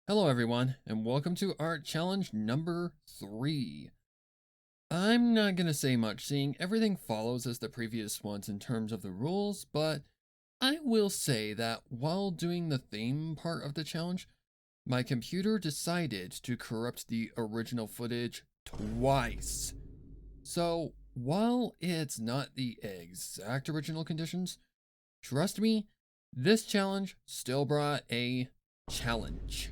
Hello everyone, and welcome to art challenge number 3. I'm not gonna say much, seeing everything follows as the previous ones in terms of the rules, but I will say that while doing the theme part of the challenge, my computer decided to corrupt the original footage twice. So while it's not the exact original conditions, trust me, this challenge still brought a challenge.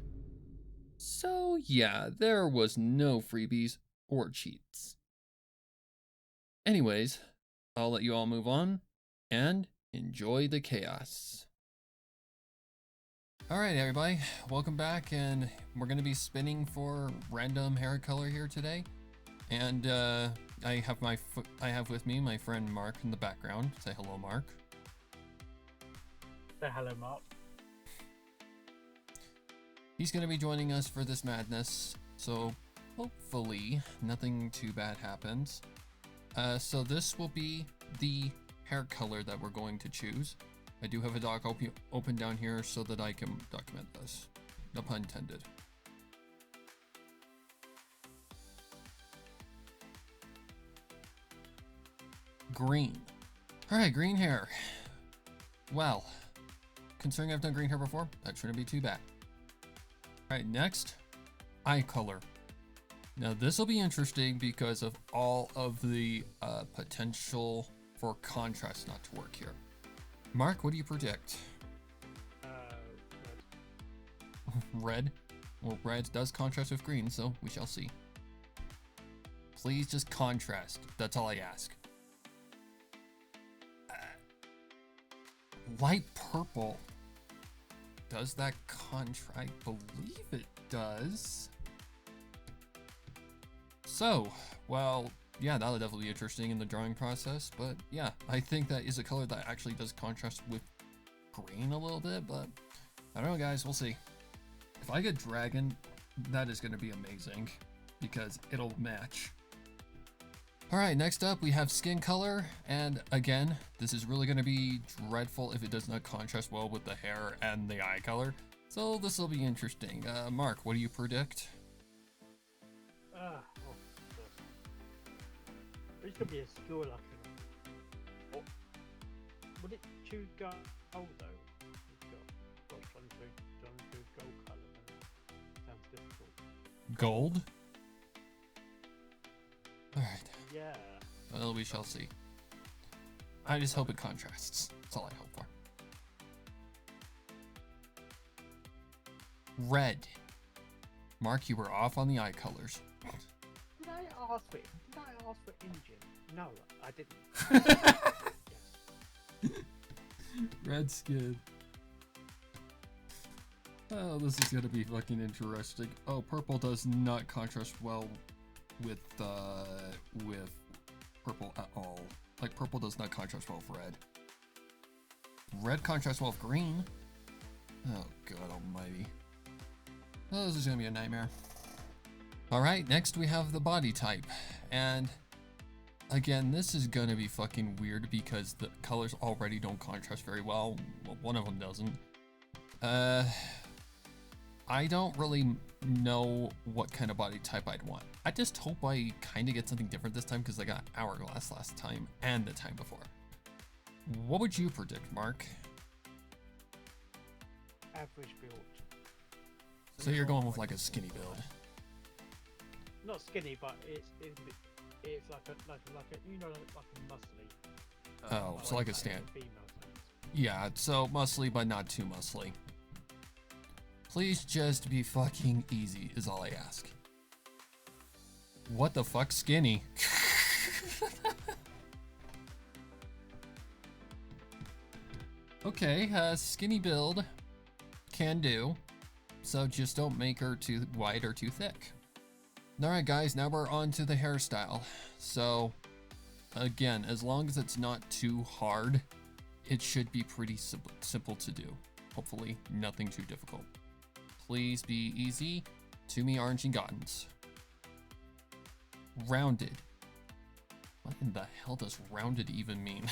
So yeah, there was no freebies or cheats. Anyways, I'll let you all move on and enjoy the chaos. Alright everybody, welcome back, and we're going to be spinning for random hair color here today. And I have with me my friend Mark in the background. Say hello, Mark. Say hello, Mark. He's going to be joining us for this madness, so hopefully nothing too bad happens. So this will be the hair color that we're going to choose. I do have a doc open down here so that I can document this. No pun intended. Green. Alright, green hair. Well, considering I've done green hair before, that shouldn't be too bad. Alright, next, eye color. Now this will be interesting because of all of the potential for contrast not to work here. Mark, what do you predict? Red. Well, red does contrast with green, so we shall see. Please just contrast. That's all I ask. Light purple. Does that contrast? I believe it does. So, well, yeah, that'll definitely be interesting in the drawing process, but yeah, I think that is a color that actually does contrast with green a little bit, but I don't know, guys, we'll see. If I get dragon, that is going to be amazing because it'll match. Alright, next up we have skin color, and again, this is really going to be dreadful if it does not contrast well with the hair and the eye color, so this will be interesting. Mark, what do you predict? This could be a skill lucky. Oh, would it choose gold though? Trying to do gold colour. Sounds difficult. Gold? Alright. Yeah. Well, we shall see. I just hope it contrasts. That's all I hope for. Red. Mark, you were off on the eye colors. Did I ask for Indian? No, I didn't. Yes. Red skin. Oh, this is gonna be fucking interesting. Oh, purple does not contrast well with purple at all. Like, purple does not contrast well with red. Red contrasts well with green. Oh god almighty. Oh, this is gonna be a nightmare. Alright, next we have the body type. And again, this is gonna be fucking weird because the colors already don't contrast very well. Well, one of them doesn't. I don't really know what kind of body type I'd want. I just hope I kind of get something different this time because I got hourglass last time and the time before. What would you predict, Mark? Average build. So you're going with like a skinny build. Not skinny, but it's like a you know, like a muscly. Oh, so like a stand. Female things. Yeah, so muscly but not too muscly. Please just be fucking easy is all I ask. What the fuck, skinny? Okay, skinny build can do. So just don't make her too wide or too thick. Alright guys, now we're on to the hairstyle. So again, as long as it's not too hard, it should be pretty simple to do. Hopefully nothing too difficult. Please be easy. To me, orange and Gottens. Rounded. What in the hell does rounded even mean?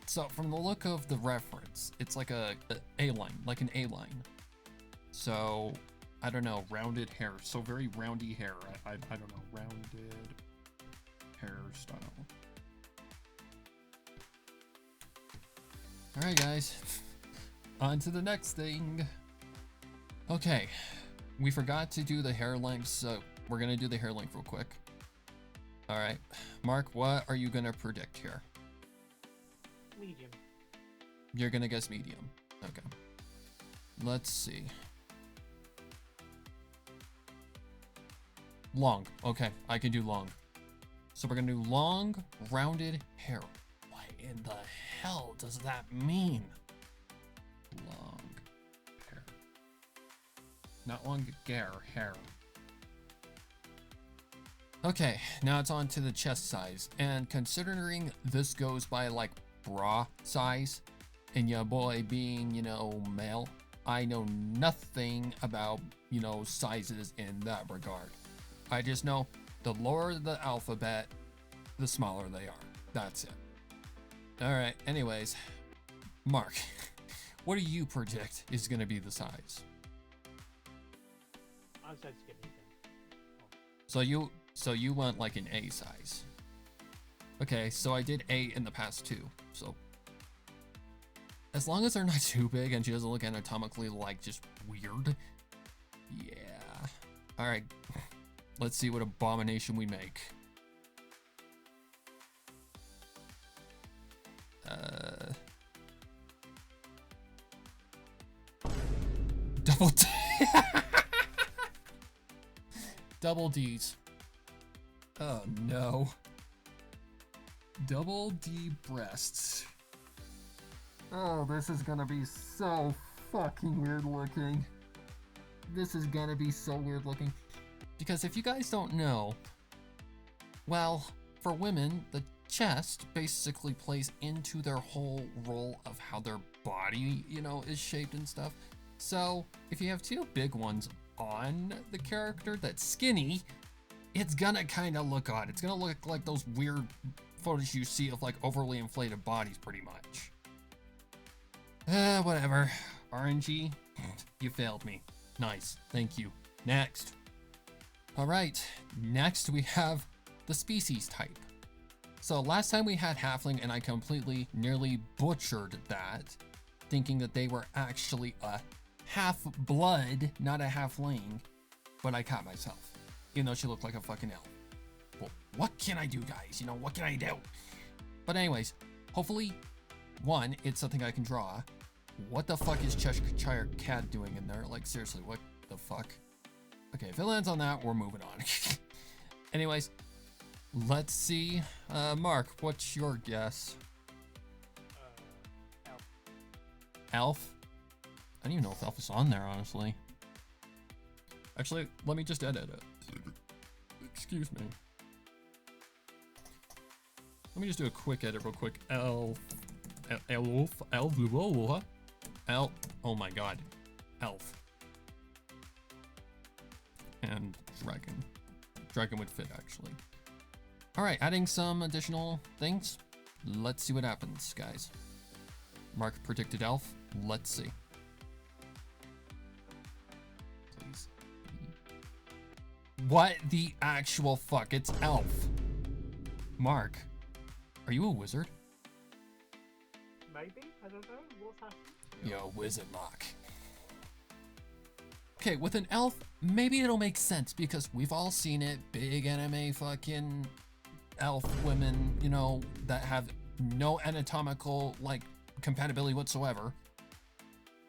So from the look of the reference, it's like a A-line, like an A-line. So, I don't know, rounded hair. So very roundy hair. I don't know, rounded hairstyle. Alright guys, on to the next thing. Okay, we forgot to do the hair length, so we're gonna do the hair length real quick. Alright, Mark, what are you gonna predict here? Medium. You're gonna guess medium. Okay. Let's see. Long. Okay, I can do long. So we're gonna do long, rounded hair. What in the hell does that mean? Long hair. Not long hair. Okay, now it's on to the chest size. And considering this goes by like bra size, and your boy being, you know, male, I know nothing about, you know, sizes in that regard. I just know the lower the alphabet, the smaller they are. That's it. Alright, anyways, Mark, what do you predict is going to be the size? I said skinny then. So you want like an A size. Okay, so I did A in the past too, so as long as they're not too big and she doesn't look anatomically like just weird. Yeah. Alright. Let's see what abomination we make. Double D. Double D's. Oh no. Double D breasts. Oh, this is gonna be so fucking weird looking. This is gonna be so weird looking. Because if you guys don't know, well, for women, the chest basically plays into their whole role of how their body, you know, is shaped and stuff. So if you have two big ones on the character that's skinny, it's gonna kind of look odd. It's gonna look like those weird photos you see of like overly inflated bodies pretty much. Whatever. RNG, you failed me. Nice, thank you. Next. Alright, next we have the species type. So last time we had halfling and I completely nearly butchered that, thinking that they were actually a half blood, not a halfling, but I caught myself, even though she looked like a fucking elf. Well, what can I do, guys? You know, what can I do? But anyways, hopefully, one, it's something I can draw. What the fuck is Cheshire Cat doing in there? Like, seriously, what the fuck? Okay, if it lands on that, we're moving on. Anyways, let's see. Mark, what's your guess? Elf. Elf? I don't even know if Elf is on there, honestly. Actually, let me just edit it. Excuse me. Let me just do a quick edit real quick. Elf. Oh my god. Elf. And dragon. Dragon would fit, actually. Alright, adding some additional things. Let's see what happens, guys. Mark predicted elf. Let's see. Please. What the actual fuck? It's elf. Mark, are you a wizard? Maybe? I don't know. What's happening? Yo, wizard Mark. Okay, with an elf, maybe it'll make sense because we've all seen it. Big anime fucking elf women, you know, that have no anatomical, like, compatibility whatsoever.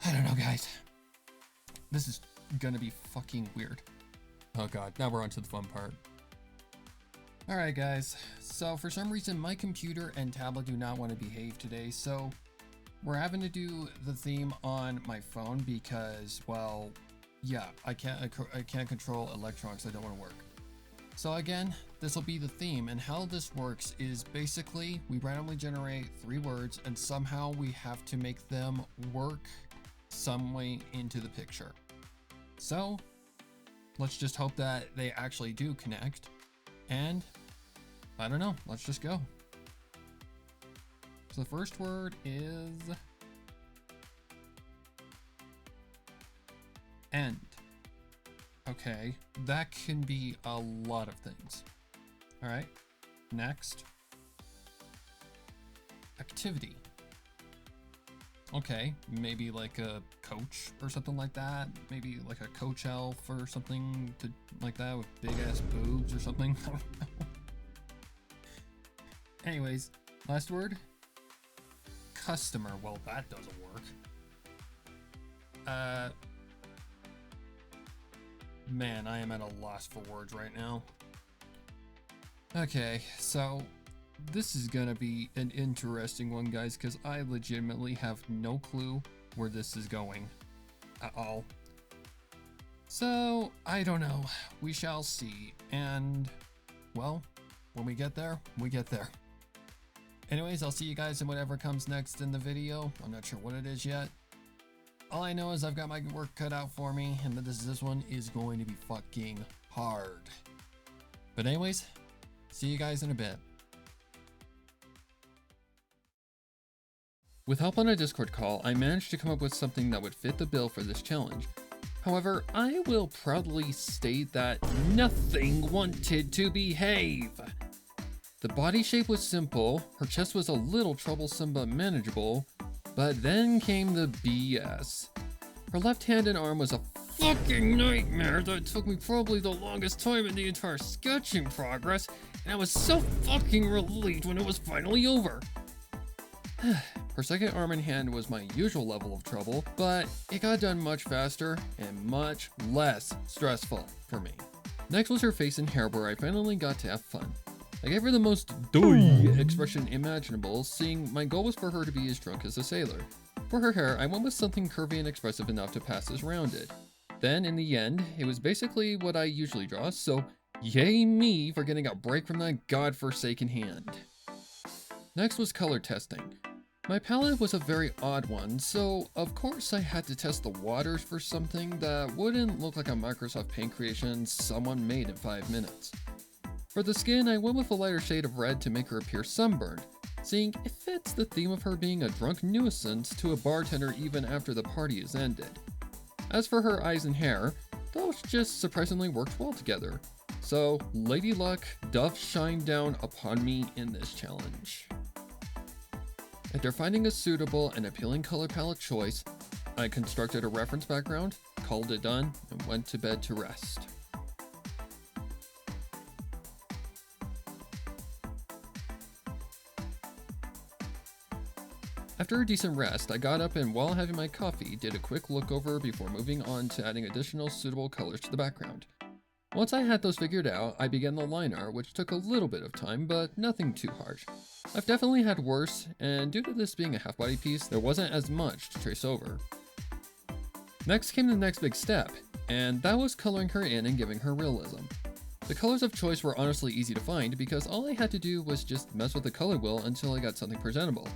I don't know, guys. This is gonna be fucking weird. Oh god, now we're on to the fun part. Alright guys, so for some reason my computer and tablet do not want to behave today, so we're having to do the theme on my phone because, well, yeah, I can't control electronics that don't want to work. So again, this will be the theme, and how this works is basically we randomly generate 3 words and somehow we have to make them work some way into the picture. So let's just hope that they actually do connect, and I don't know, let's just go. So the first word is End. Okay, that can be a lot of things. All right, next. Activity. Okay, maybe like a coach or something like that. Maybe like a coach elf or something like that with big ass boobs or something. I don't know. Anyways, last word. Customer. Well, that doesn't work. Man, I am at a loss for words right now. Okay, so this is gonna be an interesting one, guys, because I legitimately have no clue where this is going at all. So, I don't know. We shall see. And, well, when we get there, we get there. Anyways, I'll see you guys in whatever comes next in the video. I'm not sure what it is yet. All I know is I've got my work cut out for me, and that this one is going to be fucking hard. But anyways, see you guys in a bit. With help on a Discord call, I managed to come up with something that would fit the bill for this challenge. However, I will proudly state that nothing wanted to behave. The body shape was simple, her chest was a little troublesome but manageable, but then came the BS. Her left hand and arm was a fucking nightmare that took me probably the longest time in the entire sketching progress, and I was so fucking relieved when it was finally over. Her second arm and hand was my usual level of trouble, but it got done much faster and much less stressful for me. Next was her face and hair, where I finally got to have fun. I gave her the most doy expression imaginable, seeing my goal was for her to be as drunk as a sailor. For her hair, I went with something curvy and expressive enough to pass as rounded. Then, in the end, it was basically what I usually draw, so yay me for getting a break from that godforsaken hand. Next was color testing. My palette was a very odd one, so of course I had to test the waters for something that wouldn't look like a Microsoft Paint creation someone made in 5 minutes. For the skin, I went with a lighter shade of red to make her appear sunburned, seeing it fits the theme of her being a drunk nuisance to a bartender even after the party is ended. As for her eyes and hair, those just surprisingly worked well together. So, Lady Luck doth shine down upon me in this challenge. After finding a suitable and appealing color palette choice, I constructed a reference background, called it done, and went to bed to rest. After a decent rest, I got up and while having my coffee, did a quick look over before moving on to adding additional suitable colors to the background. Once I had those figured out, I began the line art, which took a little bit of time, but nothing too harsh. I've definitely had worse, and due to this being a half-body piece, there wasn't as much to trace over. Next came the next big step, and that was coloring her in and giving her realism. The colors of choice were honestly easy to find because all I had to do was just mess with the color wheel until I got something presentable.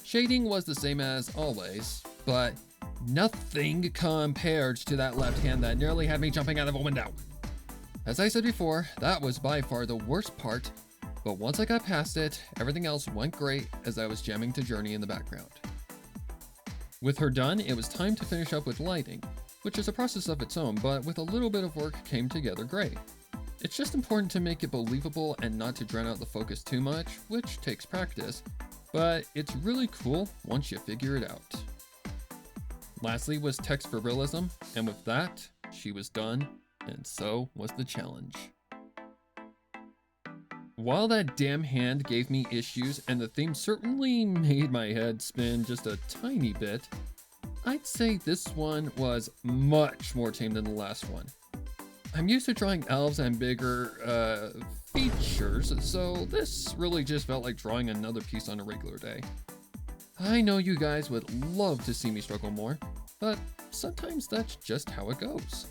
Shading was the same as always, but nothing compared to that left hand that nearly had me jumping out of a window. As I said before, that was by far the worst part, but once I got past it, everything else went great as I was jamming to Journey in the background. With her done, it was time to finish up with lighting, which is a process of its own, but with a little bit of work came together great. It's just important to make it believable and not to drown out the focus too much, which takes practice, but it's really cool once you figure it out. Lastly was text for realism, and with that, she was done, and so was the challenge. While that damn hand gave me issues and the theme certainly made my head spin just a tiny bit, I'd say this one was much more tame than the last one. I'm used to drawing elves and bigger features, so this really just felt like drawing another piece on a regular day. I know you guys would love to see me struggle more, but sometimes that's just how it goes.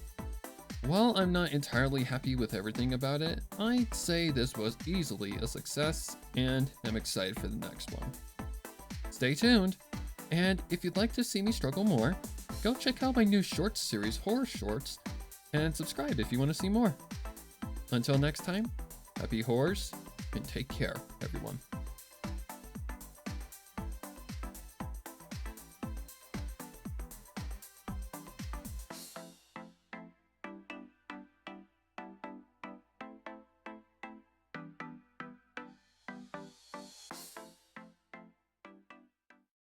While I'm not entirely happy with everything about it, I'd say this was easily a success, and I'm excited for the next one. Stay tuned, and if you'd like to see me struggle more, go check out my new shorts series, Horror Shorts, and subscribe if you want to see more. Until next time, happy horrors, and take care, everyone.